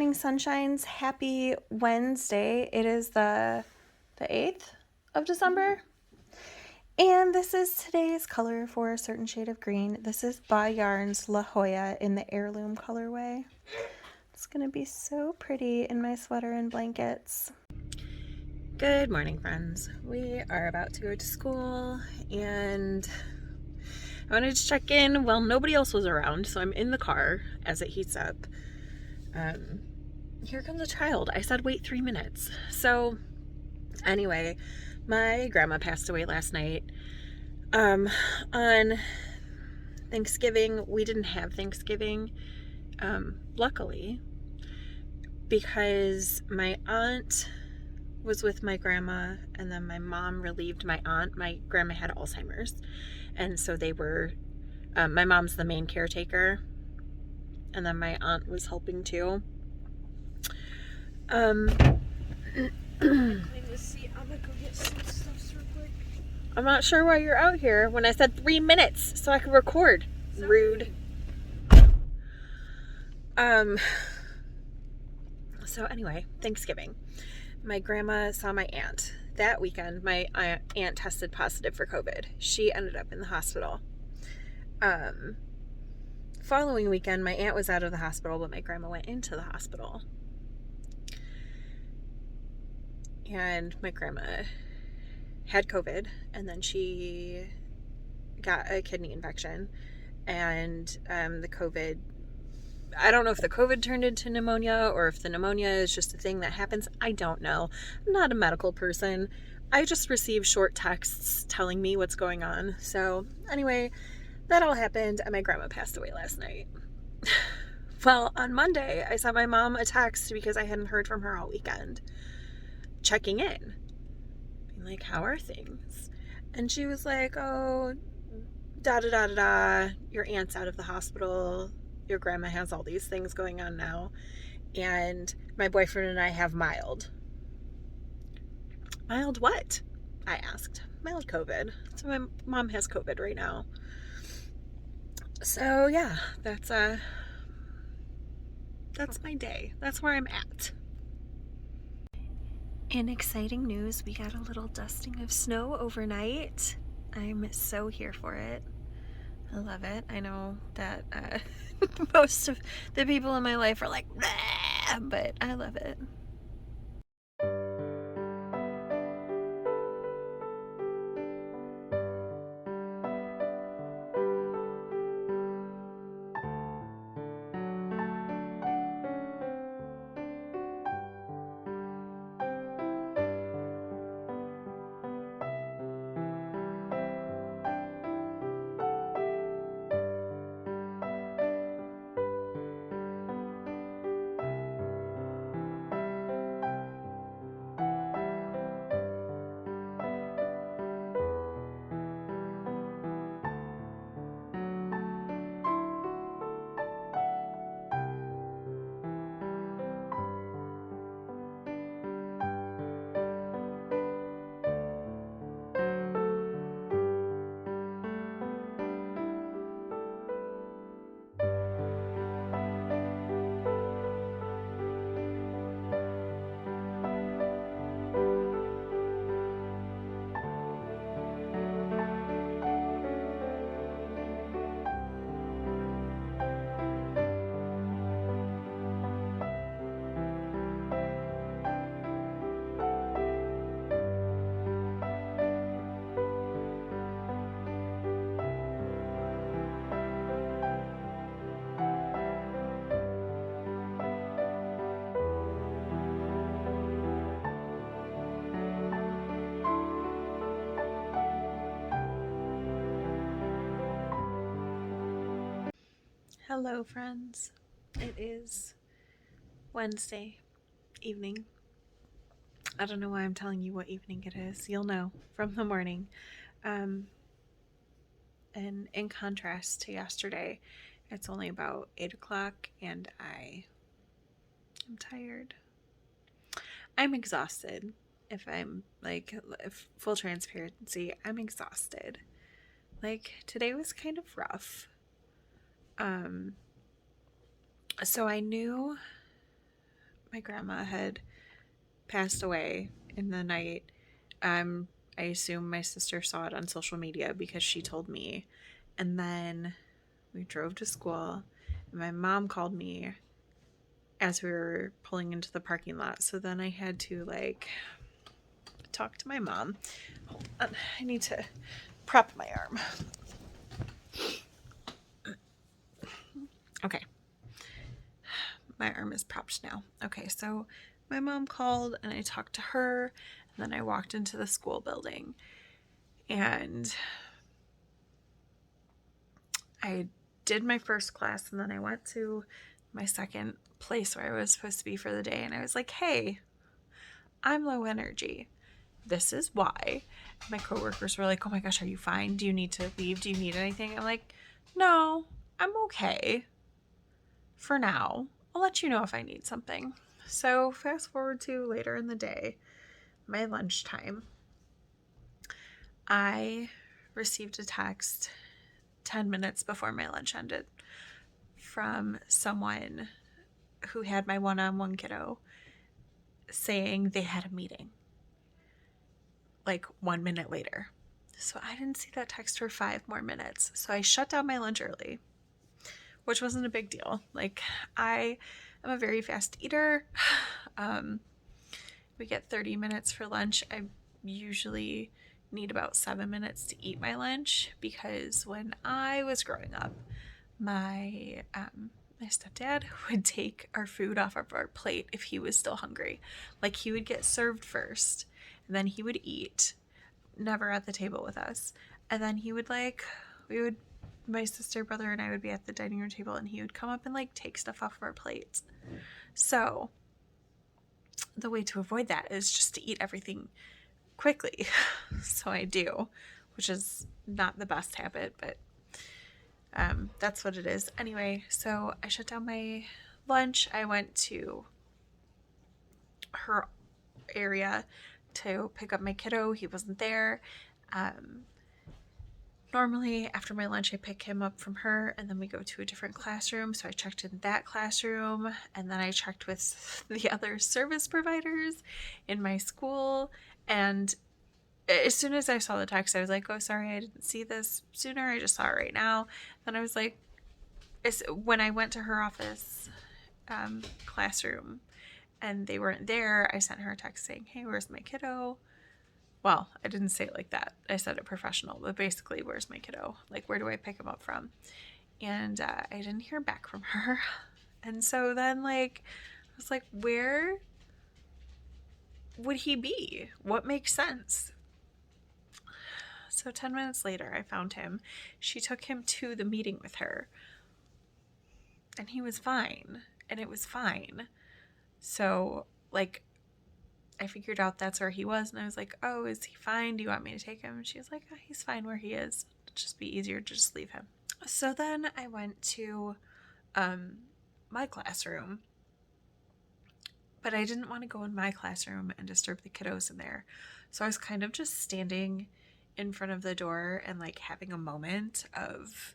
morning, sunshines. Happy Wednesday. It is the 8th of December. And this is today's color for a certain shade of green. This is Baah Yarn's La Jolla in the Heirloom colorway. It's going to be so pretty in my sweater and blankets. Good morning, friends. We are about to go to school and I wanted to check in. Well, nobody else was around, so I'm in the car as it heats up. Here comes a child. I said wait 3 minutes. So anyway, my grandma passed away last night. On Thanksgiving, we didn't have Thanksgiving, luckily, because my aunt was with my grandma and then my mom relieved my aunt. My grandma had Alzheimer's, and so they were, my mom's the main caretaker, and then my aunt was helping too. I'm not sure why you're out here when I said 3 minutes so I could record. Sorry. Rude. So anyway, Thanksgiving. My grandma saw my aunt. That weekend, my aunt tested positive for COVID. She ended up in the hospital. Following weekend, my aunt was out of the hospital, but my grandma went into the hospital. And my grandma had COVID, and then she got a kidney infection, and the COVID, I don't know if the COVID turned into pneumonia or if the pneumonia is just a thing that happens. I don't know. I'm not a medical person. I just receive short texts telling me what's going on. So anyway, that all happened, and my grandma passed away last night. Well, on Monday, I sent my mom a text because I hadn't heard from her all weekend, checking in, being like, how are things? And she was like, oh, your aunt's out of the hospital, your grandma has all these things going on now, and my boyfriend and I have mild what? I asked. Mild COVID. So my mom has COVID right now. So yeah, that's my day. That's where I'm at. In exciting news, we got a little dusting of snow overnight. I'm so here for it. I love it. I know that most of the people in my life are like, bleh, but I love it. Hello, friends. It is Wednesday evening. I don't know why I'm telling you what evening it is. You'll know from the morning. And in contrast to yesterday, it's only about 8 o'clock and I am tired. I'm exhausted. If full transparency, I'm exhausted. Like, today was kind of rough. So I knew my grandma had passed away in the night. I assume my sister saw it on social media because she told me. And then we drove to school, and my mom called me as we were pulling into the parking lot. So then I had to like talk to my mom. Hold on, I need to prop my arm. Okay. My arm is propped now. Okay, so my mom called and I talked to her, and then I walked into the school building and I did my first class, and then I went to my second place where I was supposed to be for the day, and I was like, hey, I'm low energy. This is why. My coworkers were like, oh my gosh, are you fine? Do you need to leave? Do you need anything? I'm like, no, I'm okay for now. I'll let you know if I need something. So fast forward to later in the day, my lunchtime, I received a text 10 minutes before my lunch ended from someone who had my one-on-one kiddo saying they had a meeting like 1 minute later. So I didn't see that text for 5 more minutes. So I shut down my lunch early, which wasn't a big deal. Like, I am a very fast eater. We get 30 minutes for lunch. I usually need about 7 minutes to eat my lunch because when I was growing up, my stepdad would take our food off of our plate if he was still hungry. Like, he would get served first, and then he would eat, never at the table with us. And then he would my sister, brother, and I would be at the dining room table, and he would come up and like take stuff off of our plates. So the way to avoid that is just to eat everything quickly. So I do, which is not the best habit, but that's what it is. Anyway, so I shut down my lunch. I went to her area to pick up my kiddo. He wasn't there. Normally after my lunch I pick him up from her, and then we go to a different classroom. So I checked in that classroom, and then I checked with the other service providers in my school. And as soon as I saw the text, I was like, oh, sorry, I didn't see this sooner. I just saw it right now. Then I was like, when I went to her office classroom and they weren't there, I sent her a text saying, hey, where's my kiddo? Well, I didn't say it like that. I said it professional, but basically, where's my kiddo? Like, where do I pick him up from? And I didn't hear back from her. And so then, like, I was like, where would he be? What makes sense? So 10 minutes later, I found him. She took him to the meeting with her. And he was fine. And it was fine. So, like, I figured out that's where he was, and I was like, oh, is he fine? Do you want me to take him? And she was like, oh, he's fine where he is. It'd just be easier to just leave him. So then I went to my classroom, but I didn't want to go in my classroom and disturb the kiddos in there. So I was kind of just standing in front of the door and like having a moment of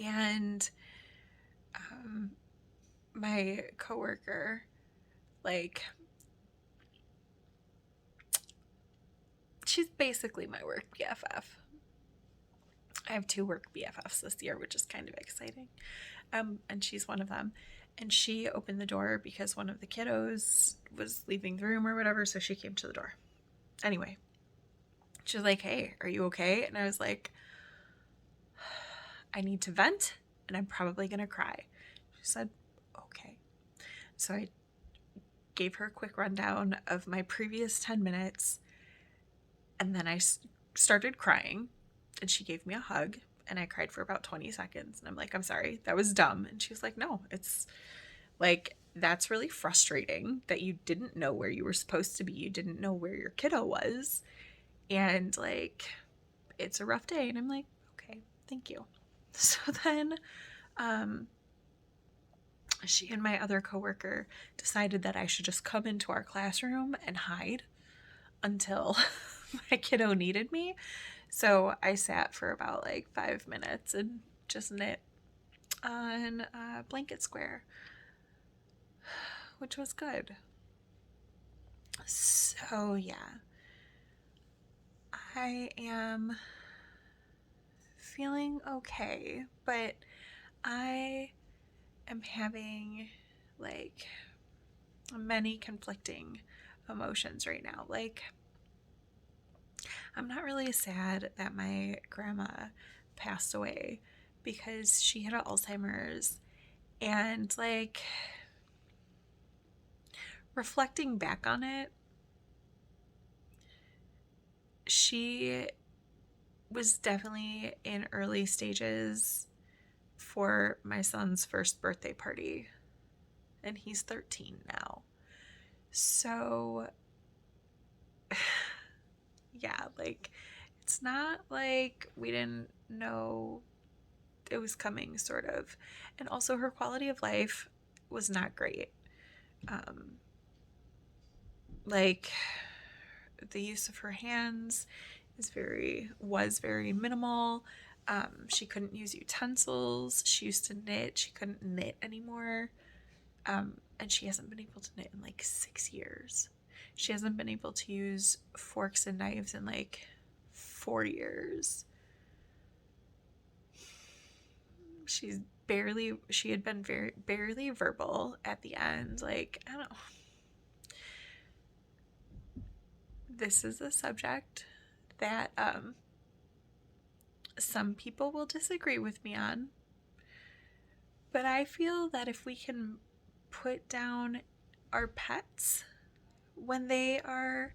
and my coworker, like, she's basically my work BFF. I have 2 work BFFs this year, which is kind of exciting. And she's one of them. And she opened the door because one of the kiddos was leaving the room or whatever, so she came to the door. Anyway, she was like, hey, are you okay? And I was like, I need to vent, and I'm probably going to cry. She said, okay. So I gave her a quick rundown of my previous 10 minutes, and then I started crying, and she gave me a hug, and I cried for about 20 seconds, and I'm like, I'm sorry, that was dumb. And she was like, no, it's like, that's really frustrating that you didn't know where you were supposed to be. You didn't know where your kiddo was, and like, it's a rough day. And I'm like, okay, thank you. So then she and my other coworker decided that I should just come into our classroom and hide until my kiddo needed me. So I sat for about like 5 minutes and just knit. on Blanket Square, which was good. So yeah, I am feeling okay, but I am having like many conflicting emotions right now. Like, I'm not really sad that my grandma passed away because she had Alzheimer's, and like reflecting back on it, she was definitely in early stages for my son's first birthday party, and he's 13 now. So yeah, like it's not like we didn't know it was coming, sort of. And also her quality of life was not great. Like the use of her hands was very minimal. She couldn't use utensils. She used to knit. She couldn't knit anymore. And she hasn't been able to knit in like 6 years. She hasn't been able to use forks and knives in like 4 years. She had been barely verbal at the end. Like, I don't know. This is a subject that some people will disagree with me on, but I feel that if we can put down our pets when they are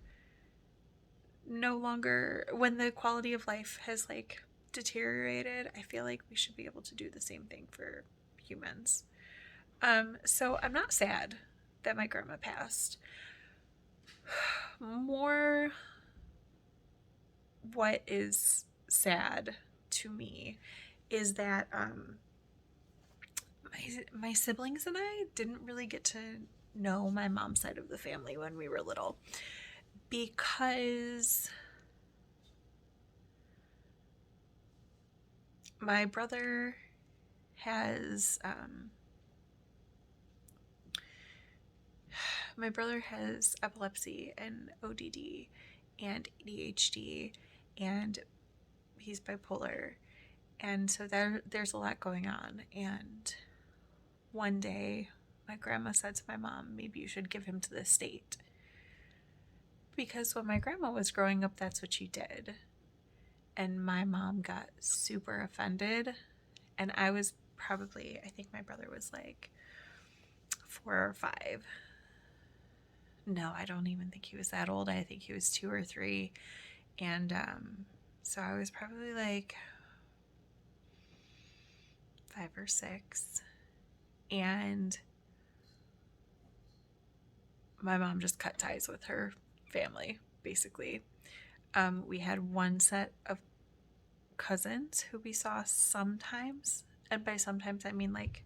no longer, when the quality of life has like deteriorated, I feel like we should be able to do the same thing for humans. So I'm not sad that my grandma passed. More, what is sad to me is that my siblings and I didn't really get to know my mom's side of the family when we were little, because my brother has epilepsy and ODD and ADHD, and he's bipolar, and so there's a lot going on. And one day my grandma said to my mom, maybe you should give him to the state, because when my grandma was growing up, that's what she did. And my mom got super offended, and I think my brother was like 4 or 5. No, I don't even think he was that old. I think he was 2 or 3. And so I was probably like 5 or 6. And my mom just cut ties with her family, basically. We had one set of cousins who we saw sometimes. And by sometimes, I mean like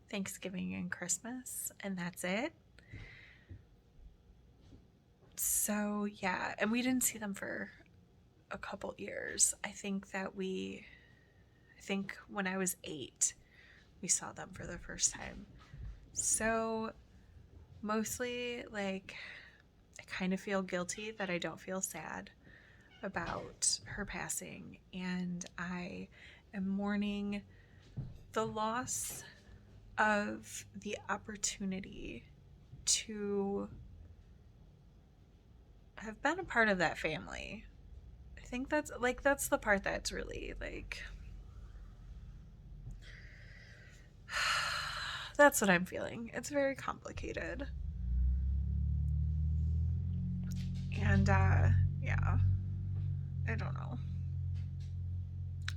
Thanksgiving and Christmas, and that's it. So yeah, and we didn't see them for a couple years. I think when I was 8, we saw them for the first time. So mostly, like, I kind of feel guilty that I don't feel sad about her passing, and I am mourning the loss of the opportunity to have been a part of that family. I think that's the part that's really like that's what I'm feeling. It's very complicated. And yeah, I don't know.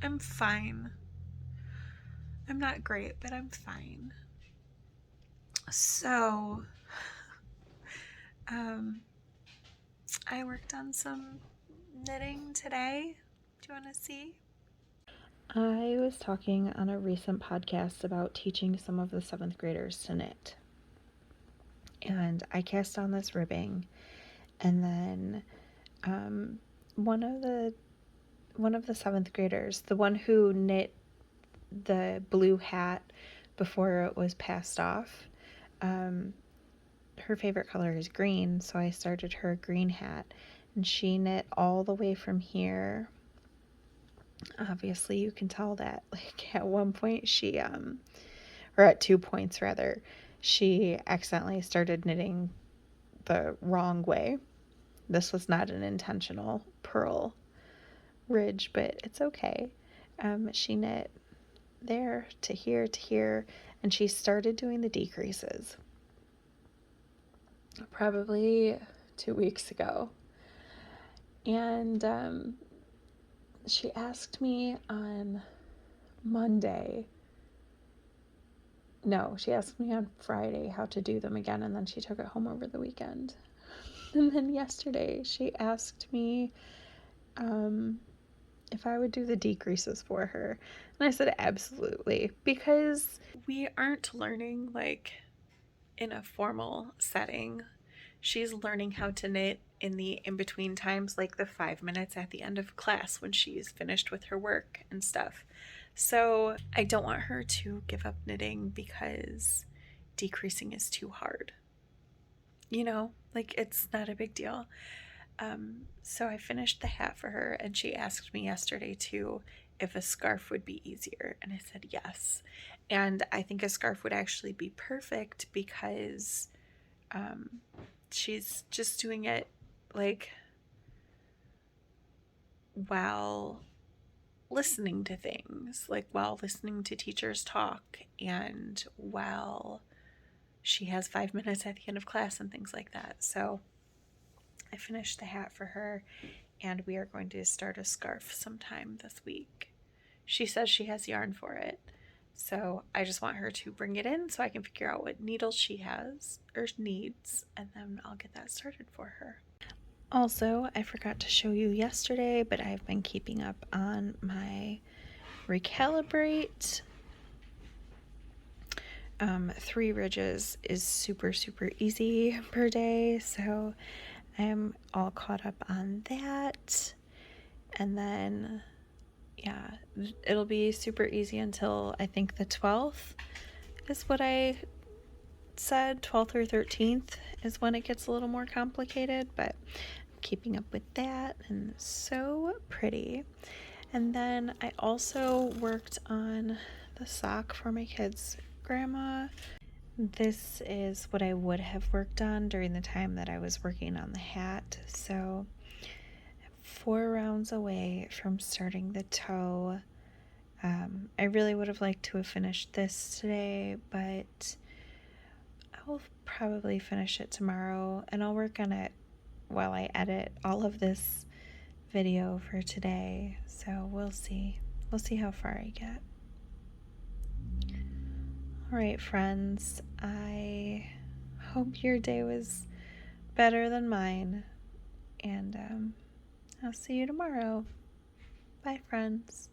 I'm fine. I'm not great, but I'm fine. So I worked on some knitting today. Do you want to see? I was talking on a recent podcast about teaching some of the 7th graders to knit. And I cast on this ribbing, and then one of the 7th graders, the one who knit the blue hat before it was passed off. Her favorite color is green, so I started her a green hat, and she knit all the way from here. Obviously you can tell that, like, at one point she or at 2 points rather, she accidentally started knitting the wrong way. This was not an intentional purl ridge, but it's okay. She knit there to here, and she started doing the decreases probably 2 weeks ago. And she asked me on Monday. No, she asked me on Friday how to do them again, and then she took it home over the weekend. And then yesterday she asked me if I would do the decreases for her. And I said absolutely, because we aren't learning like in a formal setting. She's learning how to knit in the in-between times, like the 5 minutes at the end of class when she's finished with her work and stuff. So I don't want her to give up knitting because decreasing is too hard. You know, like, it's not a big deal. So I finished the hat for her, and she asked me yesterday too if a scarf would be easier, and I said yes. And I think a scarf would actually be perfect because she's just doing it like while listening to things, like while listening to teachers talk, and while she has 5 minutes at the end of class and things like that. So I finished the hat for her, and we are going to start a scarf sometime this week. She says she has yarn for it, so I just want her to bring it in so I can figure out what needles she has or needs, and then I'll get that started for her. Also, I forgot to show you yesterday, but I've been keeping up on my Recalibrate. 3 ridges is super easy per day, so I'm all caught up on that. And then yeah, it'll be super easy until I think the 12th is what I said. 12th or 13th is when it gets a little more complicated, but I'm keeping up with that, and so pretty. And then I also worked on the sock for my kids' grandma. This is what I would have worked on during the time that I was working on the hat. So 4 rounds away from starting the toe. I really would have liked to have finished this today, but I will probably finish it tomorrow, and I'll work on it while I edit all of this video for today. So we'll see how far I get. All right, friends, I hope your day was better than mine, and I'll see you tomorrow. Bye, friends.